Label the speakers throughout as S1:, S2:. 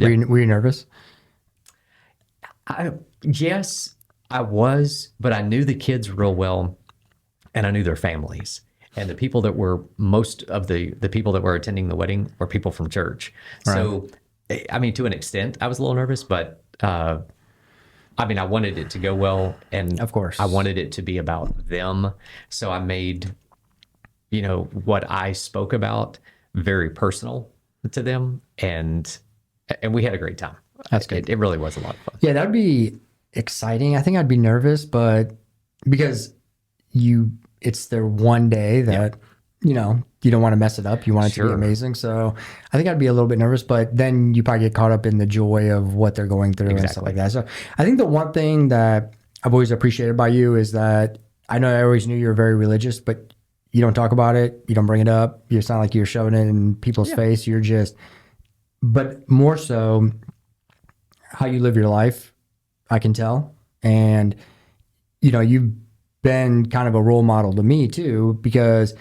S1: Were you nervous?
S2: Yes, I was, but I knew the kids real well, and I knew their families. And the people that were most of the people that were attending the wedding were people from church.
S1: Right.
S2: So, I mean, to an extent, I was a little nervous, but I mean, I wanted it to go well, and
S1: Of course.
S2: I wanted it to be about them. So I made, what I spoke about very personal to them, and we had a great time.
S1: That's good.
S2: It really was a lot of fun.
S1: Yeah, that'd be exciting. I think I'd be nervous, but because it's their one day that, you don't want to mess it up. You want it to be amazing. So I think I'd be a little bit nervous, but then you probably get caught up in the joy of what they're going through and stuff like that. So I think the one thing that I've always appreciated by you is that I know I always knew you were very religious, but you don't talk about it. You don't bring it up. It's not like you're shoving it in people's face. You're just, but more so how you live your life, I can tell. And, you've been kind of a role model to me too, because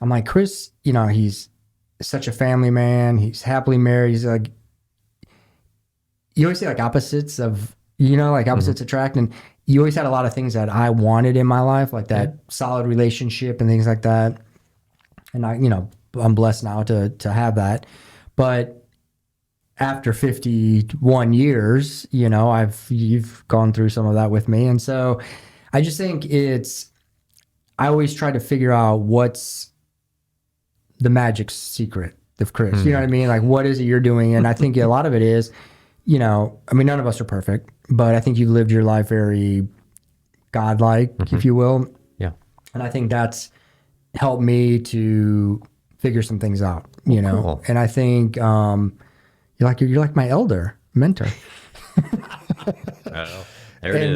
S1: I'm like, Chris, he's such a family man. He's happily married. He's like, you always say like opposites of, like opposites attract. And you always had a lot of things that I wanted in my life, like that solid relationship and things like that. And I'm blessed now to have that. But after 51 years, you've gone through some of that with me. And so I just think I always try to figure out what's the magic secret of Chris. You know what I mean? Like, what is it you're doing? And I think a lot of it is, none of us are perfect, but I think you've lived your life very godlike, if you will.
S2: Yeah.
S1: And I think that's helped me to figure some things out,
S2: Cool.
S1: And I think, you're like my elder mentor.
S2: There it is.